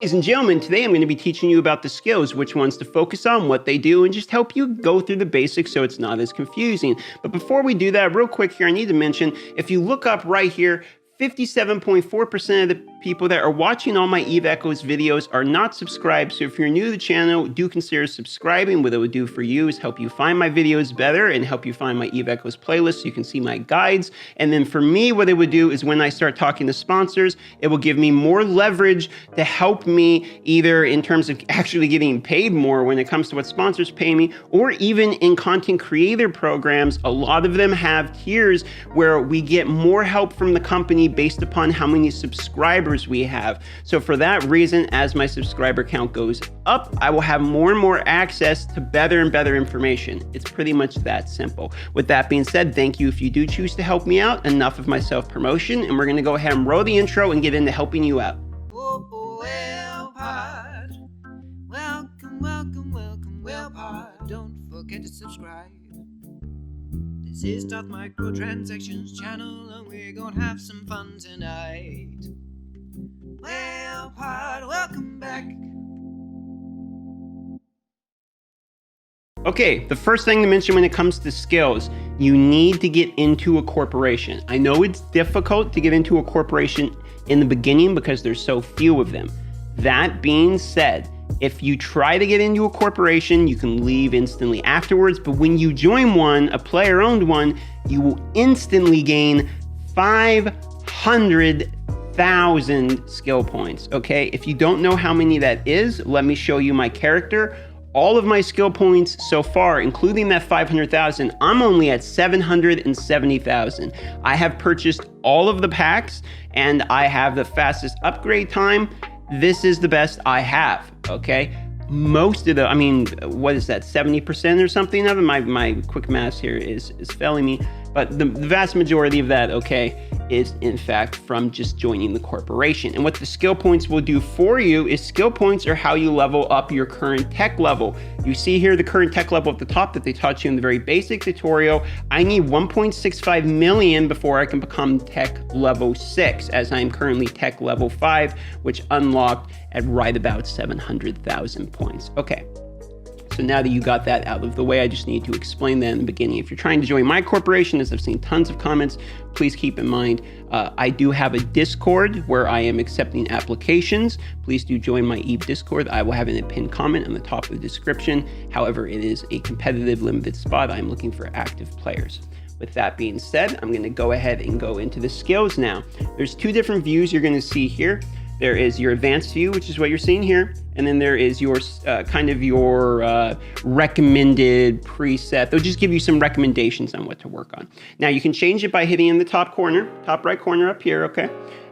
Ladies and gentlemen, today I'm going to be teaching you about the skills, which ones to focus on, what they do, and just help you go through the basics so it's not as confusing. But before we do that, real quick here, I need to mention, if you look up right here, 57.4% of the people that are watching all my Eve Echoes videos are not subscribed. So if you're new to the channel, do consider subscribing. What it would do for you is help you find my videos better and help you find my Eve Echoes playlist so you can see my guides. And then for me, what it would do is when I start talking to sponsors, it will give me more leverage to help me either in terms of actually getting paid more when it comes to what sponsors pay me, or even in content creator programs. A lot of them have tiers where we get more help from the company based upon how many subscribers we have. So for that reason, as my subscriber count goes up, I will have more and more access to better and better information. It's pretty much that simple. With that being said, thank you if you do choose to help me out. Enough of my self-promotion, and we're gonna go ahead and roll the intro and get into helping you out. Well, pod. Welcome, well, pod. Don't forget to subscribe. This is Darth Microtransactions channel, and we're gonna have some fun tonight. Well, pod, welcome back. Okay, the first thing to mention when it comes to skills, you need to get into a corporation. I know it's difficult to get into a corporation in the beginning because there's so few of them. That being said, if you try to get into a corporation, you can leave instantly afterwards, but when you join one, a player-owned one, you will instantly gain 500,000 skill points, okay? If you don't know how many that is, let me show you my character. All of my skill points so far, including that 500,000, I'm only at 770,000. I have purchased all of the packs, and I have the fastest upgrade time. This is the best I have, okay? Most of the, what is that, 70% or something of it? My quick math here is failing me. But the vast majority of that, okay, is in fact from just joining the corporation. And what the skill points will do for you is skill points are how you level up your current tech level. You see here the current tech level at the top that they taught you in the very basic tutorial. I need 1.65 million before I can become tech level 6, as I'm currently tech level 5, which unlocked at right about 700,000 points. Okay. So now that you got that out of the way, I just need to explain that in the beginning. If you're trying to join my corporation, as I've seen tons of comments, please keep in mind, I do have a Discord where I am accepting applications. Please do join my Eve Discord. I will have a pinned comment on the top of the description. However, it is a competitive limited spot. I'm looking for active players. With that being said, I'm gonna go ahead and go into the skills now. There's two different views you're gonna see here. There is your advanced view, which is what you're seeing here. And then there is your recommended preset. They'll just give you some recommendations on what to work on. Now you can change it by hitting in the top corner, top right corner up here, okay?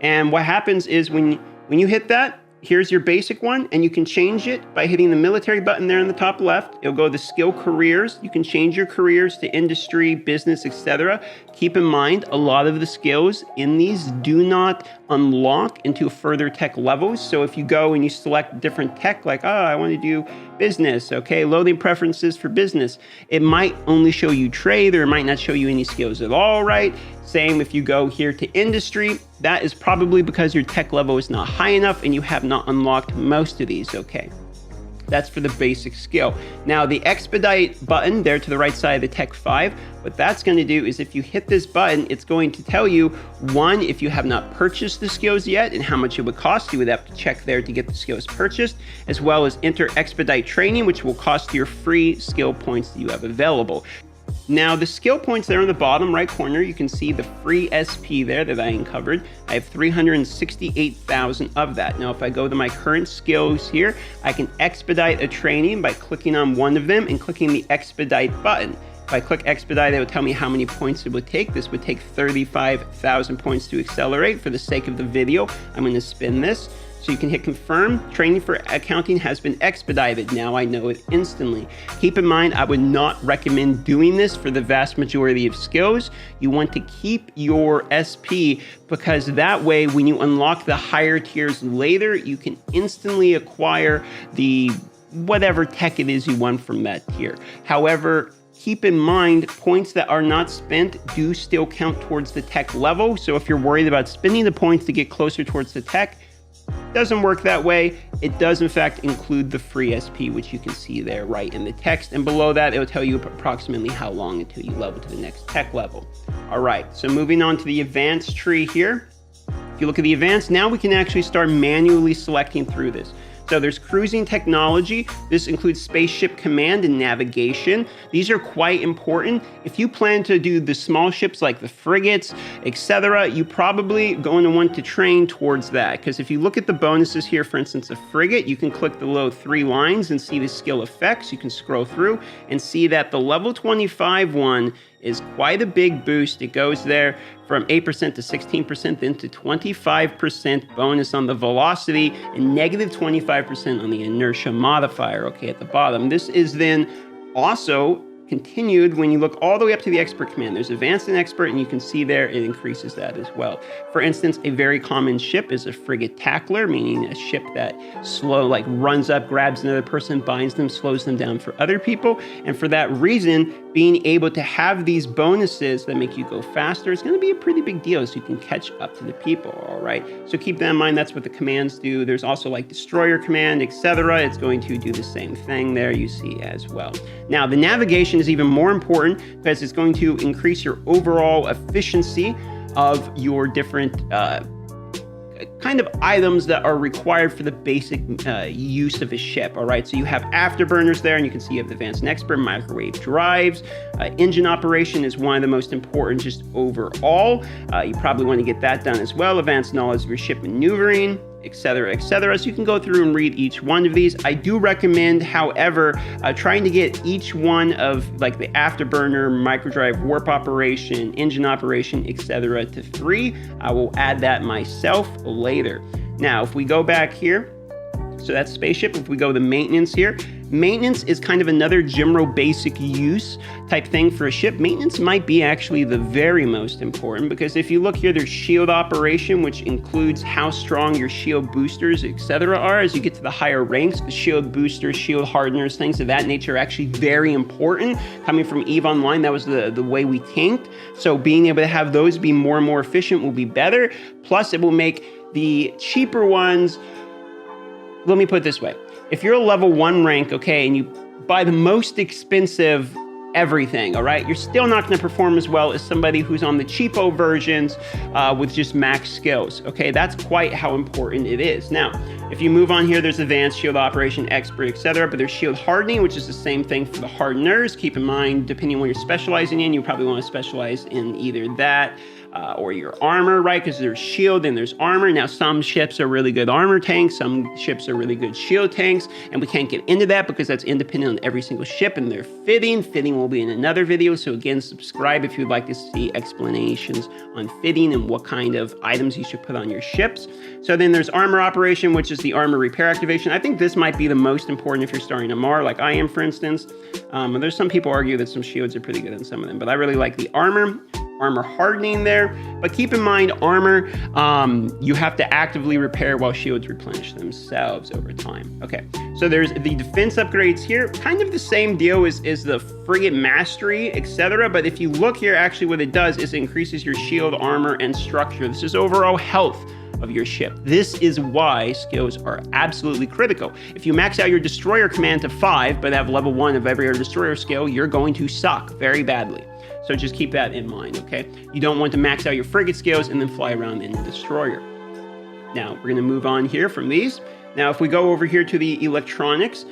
And what happens is when you hit that, here's your basic one, and you can change it by hitting the military button there in the top left. It'll go to skill careers. You can change your careers to industry, business, etc. Keep in mind, a lot of the skills in these do not unlock into further tech levels. So if you go and you select different tech, like, I want to do business, okay, loading preferences for business, it might only show you trade, or it might not show you any skills at all, right? Same if you go here to industry, that is probably because your tech level is not high enough and you have not unlocked most of these, okay? That's for the basic skill. Now the expedite button there to the right side of the tech 5, what that's going to do is if you hit this button, it's going to tell you, one, if you have not purchased the skills yet and how much it would cost. You would have to check there to get the skills purchased, as well as enter expedite training, which will cost your free skill points that you have available. Now the skill points there in the bottom right corner, you can see the free SP there that I uncovered. I have 368,000 of that. Now if I go to my current skills here, I can expedite a training by clicking on one of them and clicking the expedite button. If I click expedite, it will tell me how many points it would take. This would take 35,000 points to accelerate. For the sake of the video, I'm going to spin this. So you can hit confirm. Training for accounting has been expedited. Now I know it instantly. Keep in mind, I would not recommend doing this for the vast majority of skills. You want to keep your SP because that way, when you unlock the higher tiers later, you can instantly acquire the whatever tech it is you want from that tier. However, keep in mind, points that are not spent do still count towards the tech level. So if you're worried about spending the points to get closer towards the tech, doesn't work that way. it does in fact include the free SP, which you can see there right in the text. And below that, it will tell you approximately how long until you level to the next tech level. All right, so moving on to the advanced tree here. If you look at the advanced, now we can actually start manually selecting through this. So there's cruising technology. This includes spaceship command and navigation. These are quite important. If you plan to do the small ships like the frigates, etc., you probably going to want to train towards that. Because if you look at the bonuses here, for instance, a frigate, you can click the low 3 lines and see the skill effects. You can scroll through and see that the level 25 one is quite a big boost. It goes there from 8% to 16%, then to 25% bonus on the velocity and negative 25% on the inertia modifier, okay, at the bottom. This is then also continued when you look all the way up to the expert command. There's advanced and expert, and you can see there it increases that as well. For instance, a very common ship is a frigate tackler, meaning a ship that runs up, grabs another person, binds them, slows them down for other people. And for that reason, being able to have these bonuses that make you go faster is going to be a pretty big deal, so you can catch up to the people, all right? So keep that in mind. That's what the commands do. There's also like destroyer command, etc. It's going to do the same thing there, you see as well. Now, the navigation is even more important because it's going to increase your overall efficiency of your different kind of items that are required for the basic use of a ship, all right? So you have afterburners there, and you can see you have advanced and expert, microwave drives. Engine operation is one of the most important just overall. You probably want to get that done as well. Advanced knowledge of your ship maneuvering, etc., etc. So you can go through and read each one of these. I do recommend, however, trying to get each one of like the afterburner, microdrive, warp operation, engine operation, etc. to 3. I will add that myself later. Now, if we go back here, so that's spaceship. If we go to maintenance here, maintenance is kind of another general basic use type thing for a ship. Maintenance might be actually the very most important, because if you look here, there's shield operation, which includes how strong your shield boosters, etc. are. As you get to the higher ranks, the shield boosters, shield hardeners, things of that nature are actually very important. Coming from EVE Online, that was the way we tanked. So being able to have those be more and more efficient will be better. Plus, it will make the cheaper ones. Let me put it this way. If you're a level 1 rank, okay, and you buy the most expensive everything, all right, you're still not going to perform as well as somebody who's on the cheapo versions with just max skills, okay? That's quite how important it is. Now, if you move on here, there's advanced shield operation, expert, etc., but there's shield hardening, which is the same thing for the hardeners. Keep in mind, depending on what you're specializing in, you probably want to specialize in either that or your armor, right? Because there's shield and there's armor. Now, some ships are really good armor tanks, some ships are really good shield tanks, and we can't get into that because that's independent on every single ship and their fitting. Fitting will be in another video, so again, subscribe if you'd like to see explanations on fitting and what kind of items you should put on your ships. So then there's armor operation, which is the armor repair activation. I think this might be the most important if you're starting a MAR, like I am, for instance. And there's some people argue that some shields are pretty good in some of them, but I really like the armor hardening there. But keep in mind, armor, you have to actively repair while shields replenish themselves over time. Okay, so there's the defense upgrades here, kind of the same deal as the frigate mastery, etc. But if you look here, actually what it does is it increases your shield, armor, and structure. This is overall health of your ship. This is why skills are absolutely critical. If you max out your destroyer command to 5, but have level 1 of every other destroyer skill, you're going to suck very badly. So just keep that in mind, okay? You don't want to max out your frigate skills and then fly around in a destroyer. Now, we're gonna move on here from these. Now, if we go over here to the electronics,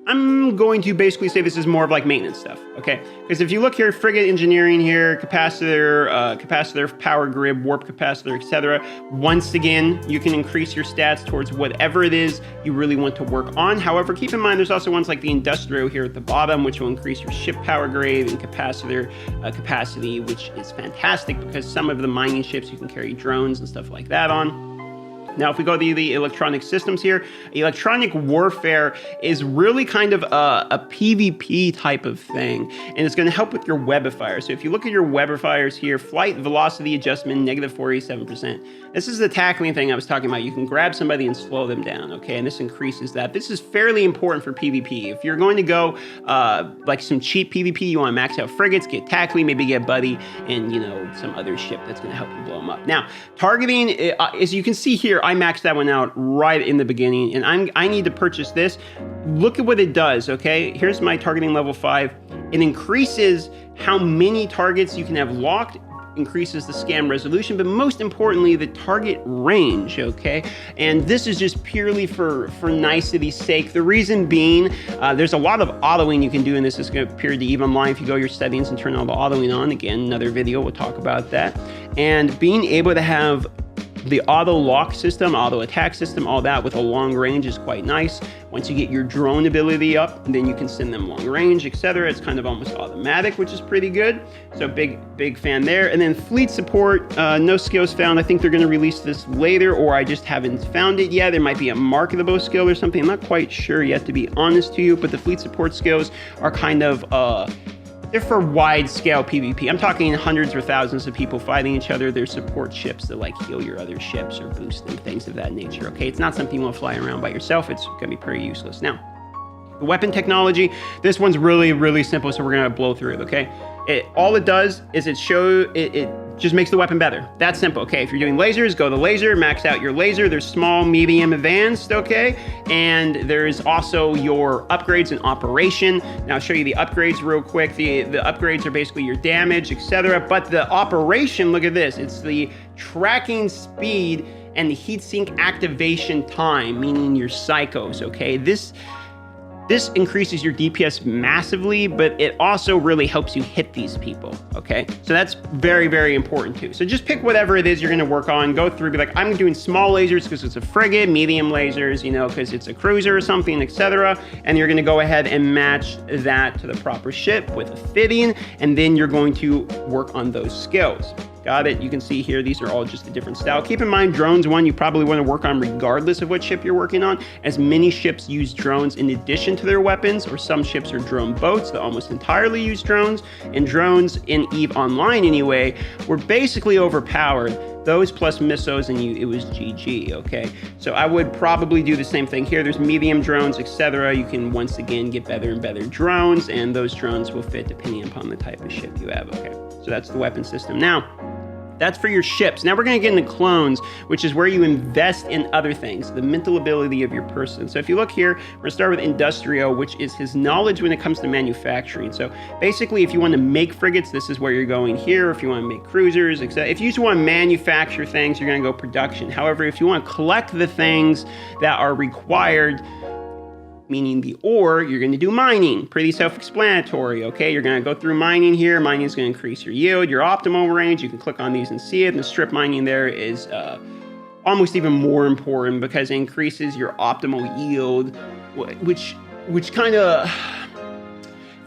I'm going to basically say this is more of like maintenance stuff, okay? Because if you look here, frigate engineering here, capacitor, power grid, warp capacitor, etc. Once again, you can increase your stats towards whatever it is you really want to work on. However, keep in mind, there's also ones like the industrial here at the bottom, which will increase your ship power grade and capacitor capacity, which is fantastic because some of the mining ships you can carry drones and stuff like that on. Now, if we go to the electronic systems here, electronic warfare is really kind of a PvP type of thing, and it's going to help with your webifier. So if you look at your webifiers here, flight velocity adjustment, negative 47%. This is the tackling thing I was talking about. You can grab somebody and slow them down, okay? And this increases that. This is fairly important for PvP. If you're going to go like some cheap PvP, you want to max out frigates, get tackling, maybe get buddy, and some other ship that's going to help you blow them up. Now, targeting, as you can see here, I maxed that one out right in the beginning, and I need to purchase this. Look at what it does, okay? Here's my targeting level 5. It increases how many targets you can have locked, increases the scam resolution, but most importantly, the target range, okay? And this is just purely for nicety's sake. The reason being, there's a lot of autoing you can do, and this is going to appear to EVE Online if you go to your settings and turn all the autoing on. Again, another video, we'll talk about that. And being able to have the auto lock system, auto attack system, all that with a long range is quite nice. Once you get your drone ability up, then you can send them long range, etc. It's kind of almost automatic, which is pretty good. So big fan there. And then fleet support, no skills found. I think they're going to release this later, or I just haven't found it yet. There might be a marketable skill or something. I'm not quite sure yet, to be honest to you, but the fleet support skills are kind of they're for wide scale PvP. I'm talking hundreds or thousands of people fighting each other. There's support ships that like heal your other ships or boost them, things of that nature. Okay, it's not something you want to fly around by yourself. It's gonna be pretty useless. Now, the weapon technology, this one's really simple, so we're gonna blow through it, okay? All it does is it just makes the weapon better. That's simple, okay? If you're doing lasers, go to laser, max out your laser. There's small, medium, advanced, okay? And there's also your upgrades in operation. Now I'll show you the upgrades real quick. The upgrades are basically your damage, etc. But the operation, look at this. It's the tracking speed and the heatsink activation time, meaning your psychos, okay? This increases your DPS massively, but it also really helps you hit these people, okay? So that's very important too. So just pick whatever it is you're gonna work on, go through, be like, I'm doing small lasers because it's a frigate, medium lasers, you know, because it's a cruiser or something, etc. And you're gonna go ahead and match that to the proper ship with a fitting, and then you're going to work on those skills. Got it? You can see here, these are all just a different style. Keep in mind, drones, one you probably want to work on regardless of what ship you're working on, as many ships use drones in addition to their weapons, or some ships are drone boats that almost entirely use drones, and drones in EVE Online anyway, were basically overpowered. Those plus missiles and it was GG, okay? So I would probably do the same thing here. There's medium drones, etc. You can once again get better and better drones, and those drones will fit depending upon the type of ship you have, okay? So that's the weapon system. Now, that's for your ships. Now we're gonna get into clones, which is where you invest in other things, the mental ability of your person. So if you look here, we're gonna start with Industrial, which is his knowledge when it comes to manufacturing. So basically, if you want to make frigates, this is where you're going here. If you want to make cruisers, etc. If you just want to manufacture things, you're gonna go production. However, if you want to collect the things that are required, meaning the ore, you're going to do mining. Pretty self-explanatory, okay? You're going to go through mining here. Mining is going to increase your yield, your optimal range. You can click on these and see it. And the strip mining there is almost even more important because it increases your optimal yield, which kind of...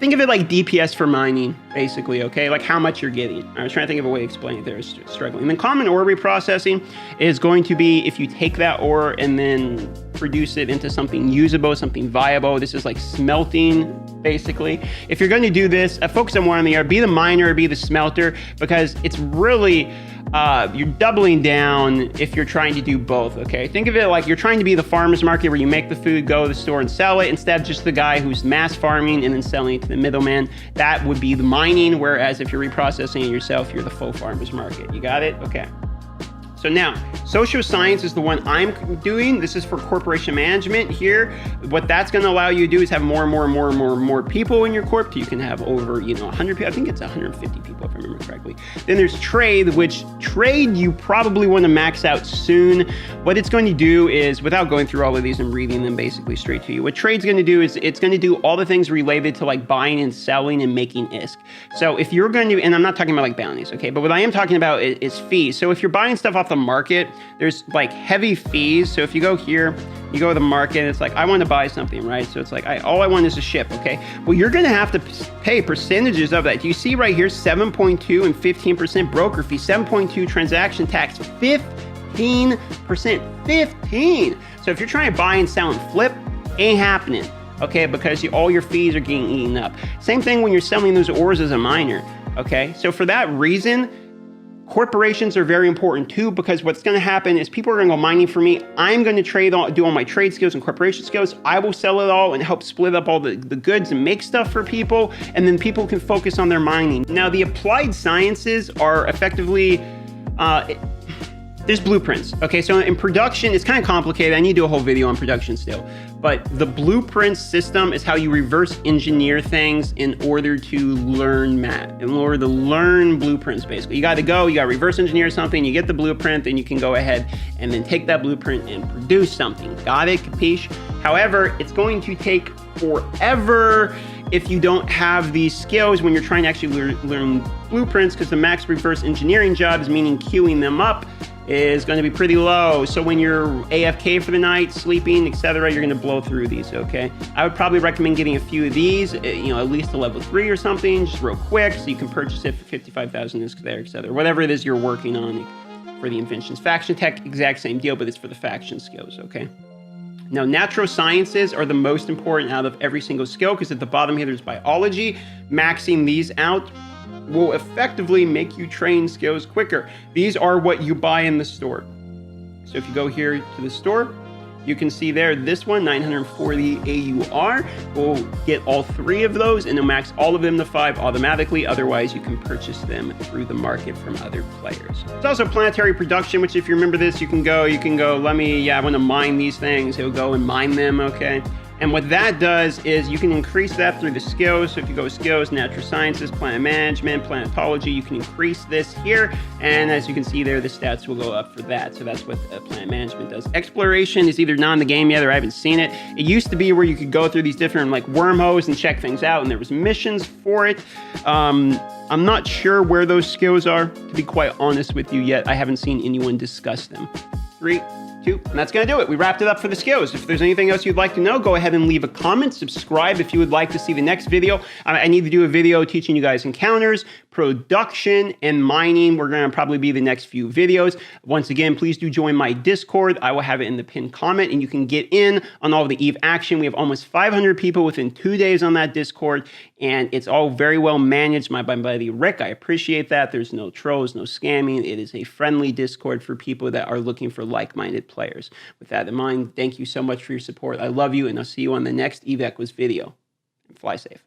Think of it like DPS for mining, basically, okay? Like how much you're getting. I was trying to think of a way to explain it there, struggling. And then common ore reprocessing is going to be if you take that ore and then produce it into something usable, something viable. This is like smelting, basically. If you're going to do this, focus on one or the other. Be the miner or be the smelter, because it's really... you're doubling down if you're trying to do both, okay? Think of it like you're trying to be the farmer's market where you make the food, go to the store and sell it, instead of just the guy who's mass farming and then selling it to the middleman. That would be the mining, whereas if you're reprocessing it yourself, you're the full farmer's market. You got it? Okay. So now, social science is the one I'm doing. This is for corporation management here. What that's going to allow you to do is have more people in your corp. You can have over, 100 people. I think it's 150 people if I remember correctly. Then there's trade, which trade you probably want to max out soon. What it's going to do is, without going through all of these and reading them basically straight to you, what trade's going to do is it's going to do all the things related to like buying and selling and making ISK. So if you're going to, and I'm not talking about like bounties, okay, but what I am talking about is fees. So if you're buying stuff off the market, there's like heavy fees. So if you go here, you go to the market, it's like, I want to buy something, right? So it's like, all I want is a ship, okay? Well, you're going to have to pay percentages of that. Do you see right here, 7.2 and 15% broker fee, 7.2 transaction tax, 15%, 15. So if you're trying to buy and sell and flip, ain't happening, okay? Because all your fees are getting eaten up. Same thing when you're selling those ores as a miner, okay? So for that reason, corporations are very important too, because what's going to happen is people are going to go mining for me. I'm going to do all my trade skills and corporation skills. I will sell it all and help split up all the goods and make stuff for people. And then people can focus on their mining. Now, the applied sciences are effectively, there's blueprints. Okay, so in production, it's kind of complicated. I need to do a whole video on production still. But the blueprint system is how you reverse engineer things in order to learn math, in order to learn blueprints, basically. You got to reverse engineer something, you get the blueprint, then you can go ahead and then take that blueprint and produce something. Got it? Capiche? However, it's going to take forever if you don't have these skills when you're trying to actually learn blueprints, because the max reverse engineering jobs, meaning queuing them up, is going to be pretty low. So when you're AFK for the night, sleeping, etc., you're going to blow through these, okay? I would probably recommend getting a few of these, at least a level 3 or something, just real quick, so you can purchase it for 55,000 is there, etc. Whatever it is you're working on for the inventions. Faction tech, exact same deal, but it's for the faction skills, okay? Now, natural sciences are the most important out of every single skill, because at the bottom here, there's biology. Maxing these out will effectively make you train skills quicker. These are what you buy in the store. So if you go here to the store, you can see there, this one, 940 AUR, will get all 3 of those, and it'll max all of them to 5 automatically. Otherwise, you can purchase them through the market from other players. There's also planetary production, which if you remember this, you can go, I want to mine these things. He'll go and mine them, okay? And what that does is you can increase that through the skills. So if you go skills, natural sciences, planet management, planetology, you can increase this here. And as you can see there, the stats will go up for that. So that's what planet management does. Exploration is either not in the game yet or I haven't seen it. It used to be where you could go through these different like wormholes and check things out, and there was missions for it. I'm not sure where those skills are, to be quite honest with you yet. I haven't seen anyone discuss them. 3, 2, and that's going to do it. We wrapped it up for the skills. If there's anything else you'd like to know, go ahead and leave a comment. Subscribe if you would like to see the next video. I need to do a video teaching you guys encounters, production, and mining. We're going to probably be the next few videos. Once again, please do join my Discord. I will have it in the pinned comment, and you can get in on all the EVE action. We have almost 500 people within 2 days on that Discord, and it's all very well managed. My buddy Rick, I appreciate that. There's no trolls, no scamming. It is a friendly Discord for people that are looking for like-minded players. With that in mind, thank you so much for your support. I love you, and I'll see you on the next EVE Equus video. And fly safe.